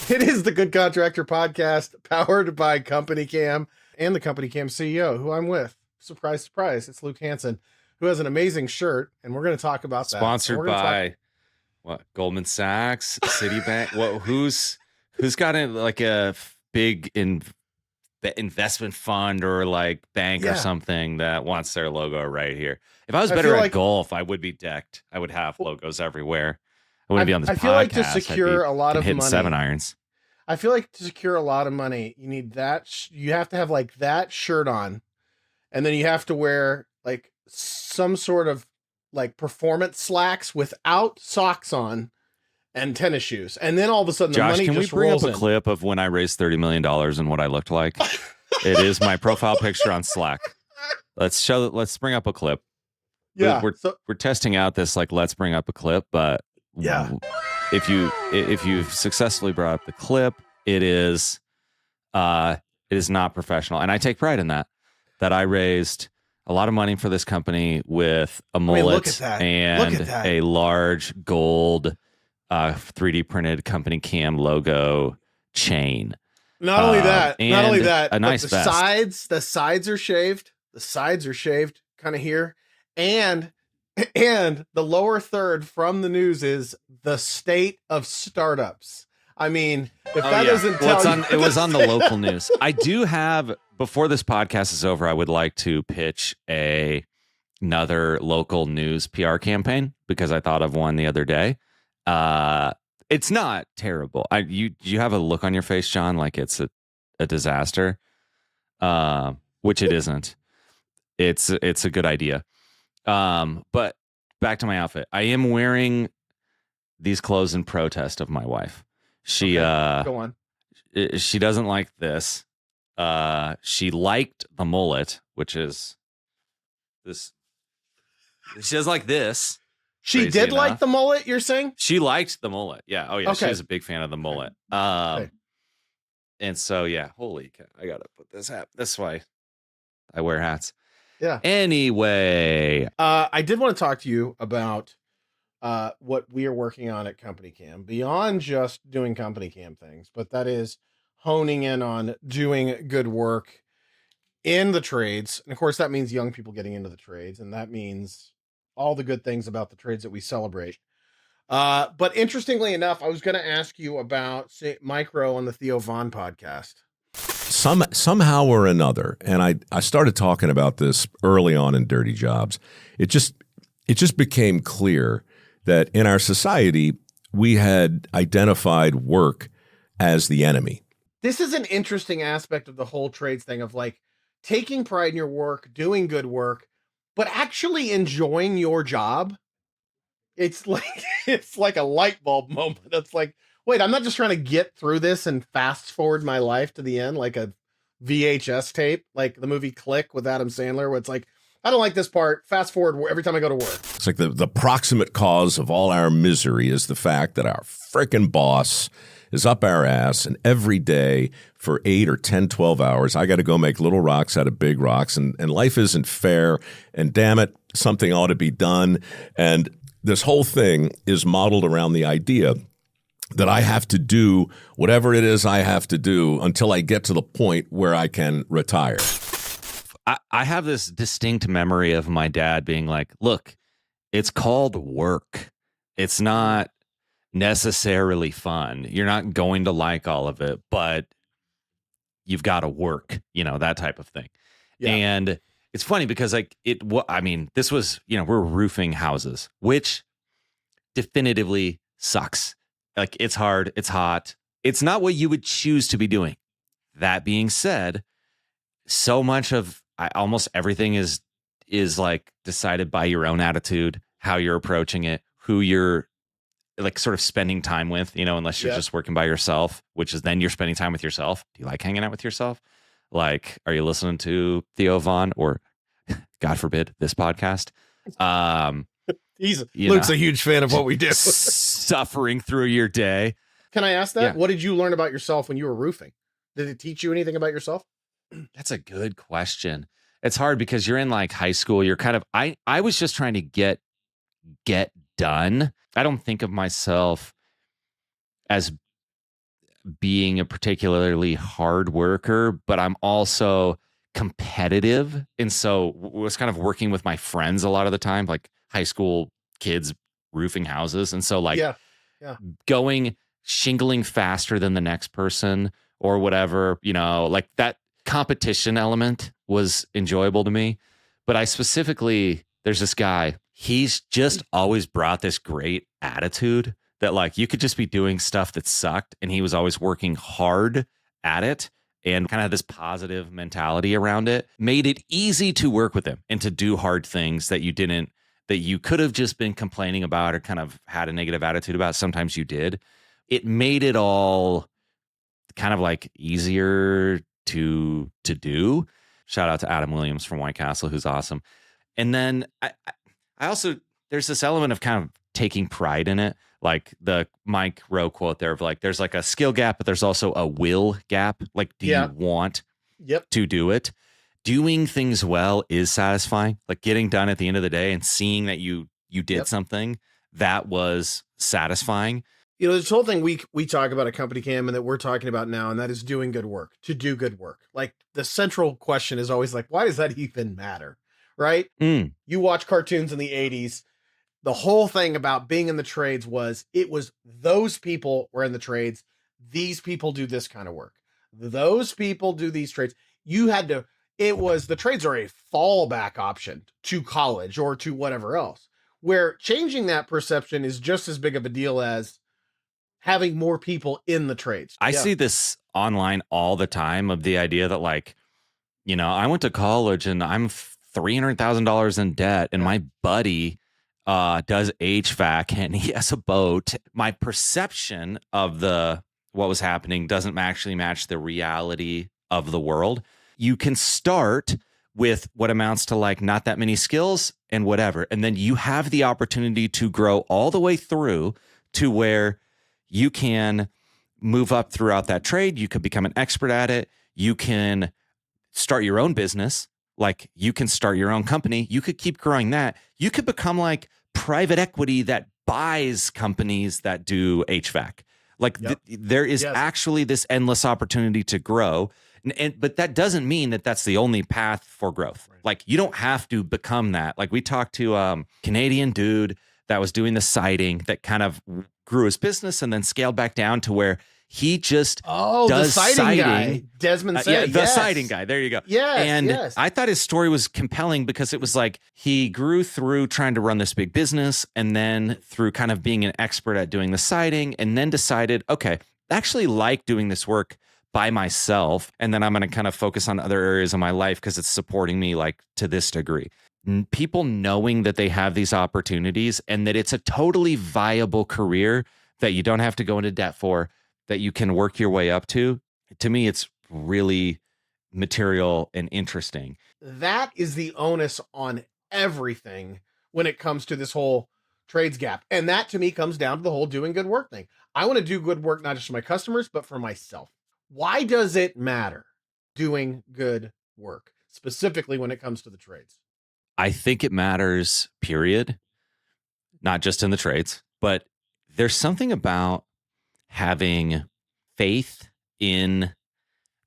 It is the Good Contractor Podcast, powered by Company Cam and the Company Cam CEO, who I'm with. Surprise, surprise, it's Luke Hansen, who has an amazing shirt, and we're going to talk about that. Sponsored by what? Goldman Sachs, Citibank. Who's got a big investment fund or like bank or something that wants their logo right here? If I was better at golf, I would be decked. I would have logos everywhere. I wouldn't be on this podcast. I feel like to secure a lot of hitting money, 7-irons. I feel like to secure a lot of money, you need that. You have to have like that shirt on, and then you have to wear like some sort of like performance slacks without socks on and tennis shoes. And then all of a sudden, Josh, the money just rolls in. Can we bring up a clip of when I raised $30 million and what I looked like? It is my profile picture on Slack. Let's bring up a clip. Yeah. We're testing out this, like, let's bring up a clip, but yeah. If you've successfully brought up the clip, it is not professional. And I take pride in that I raised a lot of money for this company with a mullet and a large gold 3D printed Company Cam logo chain. Not only that, a nice vest. The sides are shaved. The sides are shaved kind of here. And the lower third from the news is the state of startups. I mean, if that doesn't tell you, it was on the local news. I do have, before this podcast is over, I would like to pitch another local news PR campaign because I thought of one the other day. It's not terrible. You have a look on your face, John, like it's a disaster, which it isn't. It's a good idea. But back to my outfit. I am wearing these clothes in protest of my wife. She go on. She doesn't like this. She liked the mullet, which is this. She does like this. She did like the mullet, you're saying? She liked the mullet. Yeah. Oh, yeah. Okay. She was a big fan of the mullet. And so, yeah, holy cow. I got to put this hat. That's why I wear hats. Yeah. Anyway. I did want to talk to you about what we are working on at Company Cam, beyond just doing Company Cam things, but that is honing in on doing good work in the trades. And of course, that means young people getting into the trades, and that means all the good things about the trades that we celebrate. But interestingly enough, I was going to ask you about Mike Rowe on the Theo Von podcast. Somehow or another, and I started talking about this early on in Dirty Jobs. It just became clear that in our society, we had identified work as the enemy. This is an interesting aspect of the whole trades thing of like taking pride in your work, doing good work, but actually enjoying your job. It's like a light bulb moment. It's like, wait, I'm not just trying to get through this and fast forward my life to the end like a VHS tape, like the movie Click with Adam Sandler, where it's like, I don't like this part. Fast forward every time I go to work. It's like the proximate cause of all our misery is the fact that our frickin' boss is up our ass, and every day for 8 or 10, 12 hours, I got to go make little rocks out of big rocks, and life isn't fair, and damn it, something ought to be done. And this whole thing is modeled around the idea that I have to do whatever it is I have to do until I get to the point where I can retire. I have this distinct memory of my dad being like, look, it's called work. It's not necessarily fun. You're not going to like all of it, but you've got to work, that type of thing. Yeah. And it's funny because this was, we're roofing houses, which definitively sucks. Like, it's hard. It's hot. It's not what you would choose to be doing. That being said, so much of almost everything is like decided by your own attitude, how you're approaching it, who you're like sort of spending time with, unless you're just working by yourself, which is then you're spending time with yourself. Do you like hanging out with yourself? Like, are you listening to Theo Von or, God forbid, this podcast? Luke's a huge fan of what we do. Suffering through your day. Can I ask that? Yeah. What did you learn about yourself when you were roofing? Did it teach you anything about yourself? That's a good question. It's hard because you're in like high school. You're kind of, I was just trying to get done. I don't think of myself as being a particularly hard worker, but I'm also competitive. And so was kind of working with my friends a lot of the time, like high school kids roofing houses. And so like Yeah. going shingling faster than the next person or whatever, like that competition element was enjoyable to me. But I specifically, there's this guy, he's just always brought this great attitude that like you could just be doing stuff that sucked and he was always working hard at it and kind of this positive mentality around it, made it easy to work with him and to do hard things that you could have just been complaining about or kind of had a negative attitude about. Sometimes you did. It made it all kind of like easier to do. Shout out to Adam Williams from White Castle, who's awesome. And then I also, there's this element of kind of taking pride in it. Like the Mike Rowe quote there of like, there's like a skill gap, but there's also a will gap. Like, do you want to do it? Doing things well is satisfying. Like getting done at the end of the day and seeing that you did something that was satisfying. This whole thing we talk about at Company Cam and that we're talking about now, and that is doing good work, to do good work. Like the central question is always like, why does that even matter? Right? You watch cartoons in the 80s. The whole thing about being in the trades was those people were in the trades. These people do this kind of work. Those people do these trades. The trades are a fallback option to college or to whatever else, where changing that perception is just as big of a deal as having more people in the trades. I see this online all the time of the idea that like, I went to college and I'm $300,000 in debt and my buddy does HVAC and he has a boat. My perception of what was happening doesn't actually match the reality of the world. You can start with what amounts to like not that many skills and whatever. And then you have the opportunity to grow all the way through to where you can move up throughout that trade. You could become an expert at it. You can start your own business. Like you can start your own company. You could keep growing that. You could become like private equity that buys companies that do HVAC. Like there is actually this endless opportunity to grow. But that doesn't mean that that's the only path for growth. Right. Like you don't have to become that. Like we talked to a Canadian dude that was doing the siding that kind of grew his business and then scaled back down to where he just does the siding guy. Desmond said, the siding guy. There you go. Yes, I thought his story was compelling because it was like he grew through trying to run this big business and then through kind of being an expert at doing the siding and then decided, okay, I actually like doing this work by myself. And then I'm going to kind of focus on other areas of my life because it's supporting me like to this degree. People knowing that they have these opportunities and that it's a totally viable career that you don't have to go into debt for, that you can work your way up to me, it's really material and interesting. That is the onus on everything when it comes to this whole trades gap. And that to me comes down to the whole doing good work thing. I want to do good work, not just for my customers, but for myself. Why does it matter doing good work, specifically when it comes to the trades? I think it matters, period. Not just in the trades, but there's something about having faith in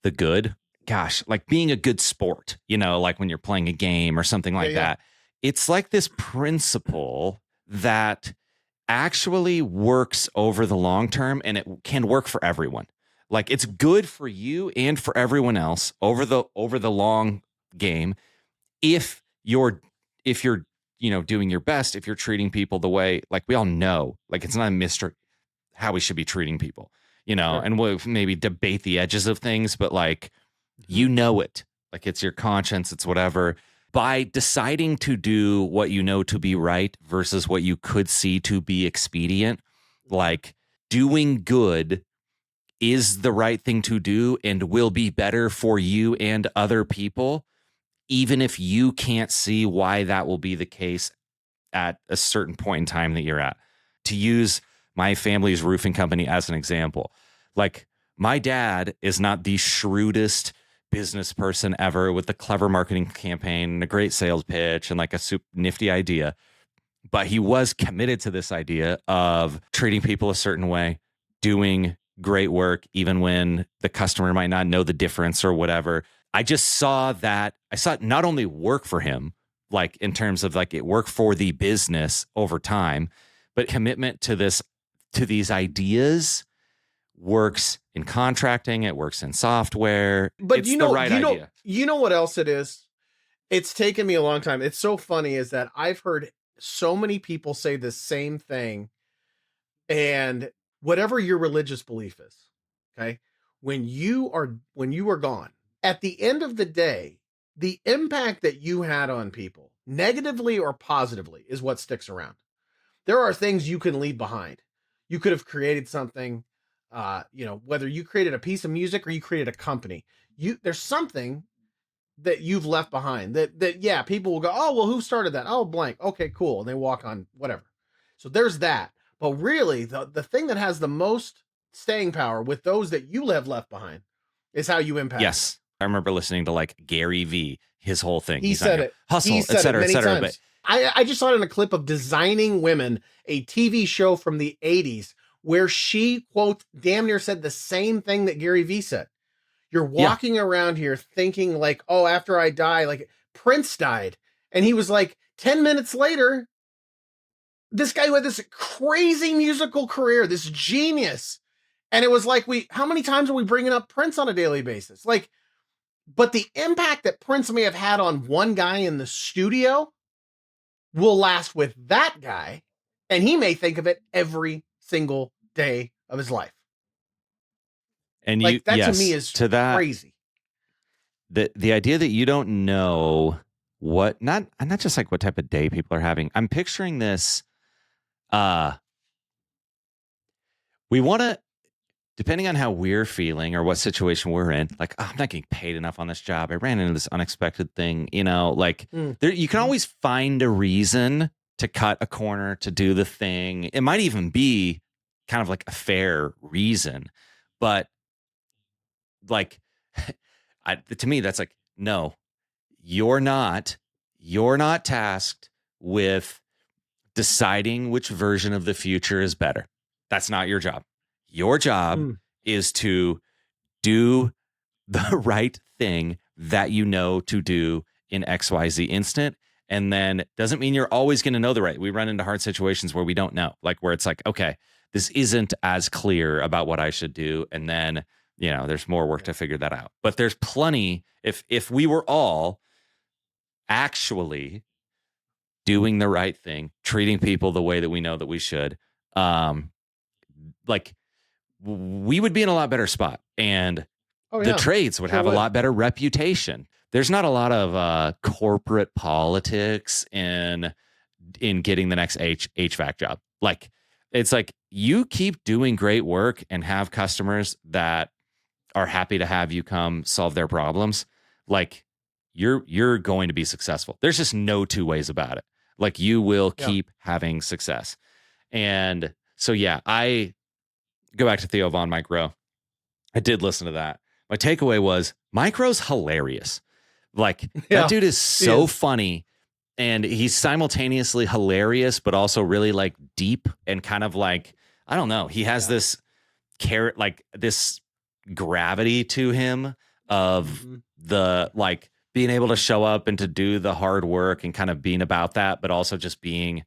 the good. Gosh, like being a good sport, like when you're playing a game or something like that. It's like this principle that actually works over the long term and it can work for everyone. Like it's good for you and for everyone else over the long game if you're doing your best, if you're treating people the way, like we all know, like it's not a mystery how we should be treating people, and we'll maybe debate the edges of things, but like, it, like it's your conscience, it's whatever. By deciding to do what you know to be right versus what you could see to be expedient, like doing good is the right thing to do and will be better for you and other people, even if you can't see why that will be the case at a certain point in time that you're at. To use my family's roofing company as an example, like my dad is not the shrewdest business person ever with the clever marketing campaign and a great sales pitch and like a super nifty idea, but he was committed to this idea of treating people a certain way, doing great work, even when the customer might not know the difference or whatever. I just saw that. I saw it not only work for him, like in terms of like it worked for the business over time, but commitment to these ideas works in contracting. It works in software. But it's the right idea. You know what else it is? It's taken me a long time. It's so funny is that I've heard so many people say the same thing. And whatever your religious belief is, okay, when you are gone, at the end of the day, the impact that you had on people, negatively or positively, is what sticks around. There are things you can leave behind. You could have created something, whether you created a piece of music or you created a company. There's something that you've left behind that people will go, oh, well, who started that? Oh, blank. Okay, cool. And they walk on, whatever. So there's that. But really, the thing that has the most staying power with those that you have left behind is how you impact. Yes. I remember listening to like Gary V, his whole thing. He said it. Hustle, et cetera, et cetera. But I just saw it in a clip of Designing Women, a TV show from the 80s, where she, quote, damn near said the same thing that Gary V said. You're walking around here thinking like, oh, after I die, like Prince died. And he was like, 10 minutes later, this guy who had this crazy musical career, this genius. And it was like, how many times are we bringing up Prince on a daily basis? Like, but the impact that Prince may have had on one guy in the studio will last with that guy. And he may think of it every single day of his life. And like that to me is crazy. The idea that you don't know what, not just like what type of day people are having. I'm picturing this. We want to, depending on how we're feeling or what situation we're in, like, oh, I'm not getting paid enough on this job. I ran into this unexpected thing, like there, you can always find a reason to cut a corner, to do the thing. It might even be kind of like a fair reason, but like, to me, that's like, no, you're not tasked with deciding which version of the future is better. That's not your job. Your job is to do the right thing that you know to do in XYZ instant. And then doesn't mean you're always going to know the right. We run into hard situations where we don't know, like where it's like, okay, this isn't as clear about what I should do. And then, there's more work to figure that out. But there's plenty, if we were all actually doing the right thing, treating people the way that we know that we should, like we would be in a lot better spot, and the trades would have a lot better reputation. There's not a lot of corporate politics in getting the next HVAC job. Like, it's like you keep doing great work and have customers that are happy to have you come solve their problems. Like, you're going to be successful. There's just no two ways about it. Like, you will keep having success. And so, I go back to Theo Von, Mike Rowe. I did listen to that. My takeaway was Mike Rowe's hilarious. Like, that dude is so funny, and he's simultaneously hilarious, but also really like deep and kind of like, I don't know. He has this this gravity to him of the like being able to show up and to do the hard work and kind of being about that, but also just being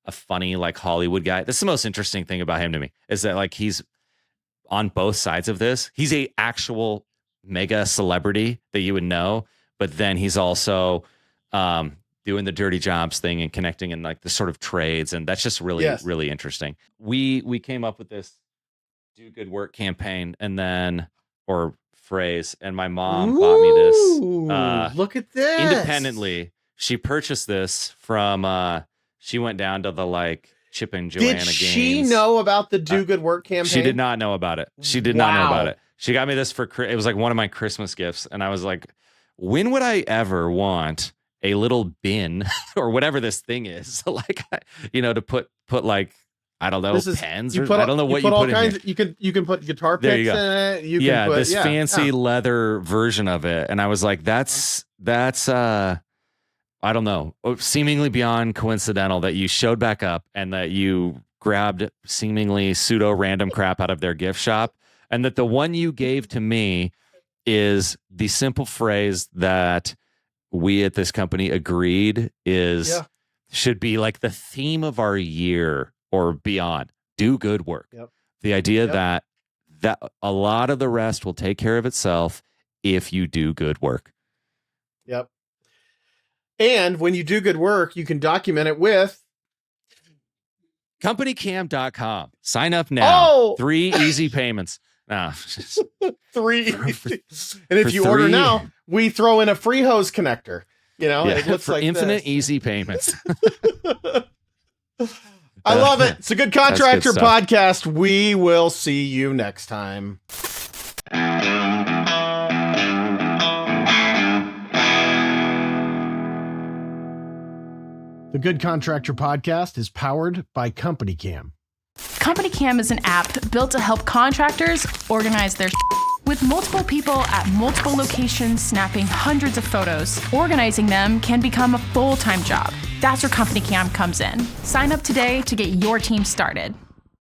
a funny like Hollywood guy. That's the most interesting thing about him to me, is that like he's on both sides of this. He's a actual mega celebrity that you would know, but then he's also doing the dirty jobs thing and connecting in like the sort of trades, and that's just really really interesting. We came up with this do good work campaign or phrase, and my mom bought me this. Look at this. Independently, she purchased this from. She went down to the like Chip and Joanna games. Did she know about the do good work campaign? She did not know about it. She did not know about it. She got me this it was like one of my Christmas gifts, and I was like, when would I ever want a little bin or whatever this thing is, like, to put like, I don't know, pens or I don't know what you put in here. You can put guitar picks in it. You can put this fancy leather version of it, and I was like, that's I don't know, seemingly beyond coincidental that you showed back up and that you grabbed seemingly pseudo random crap out of their gift shop. And that the one you gave to me is the simple phrase that we at this company agreed should be like the theme of our year or beyond. Do good work. Yep. The idea that a lot of the rest will take care of itself if you do good work. Yep. And when you do good work, you can document it with companycam.com. Sign up now. 3 easy payments. 3. And if you order now, we throw in a free hose connector. You know, it looks for like infinite this. easy payments. I love it. It's a Good Contractor Podcast. We will see you next time. The Good Contractor Podcast is powered by Company Cam. Company Cam is an app built to help contractors organize their with multiple people at multiple locations snapping hundreds of photos. Organizing them can become a full-time job. That's where Company Cam comes in. Sign up today to get your team started.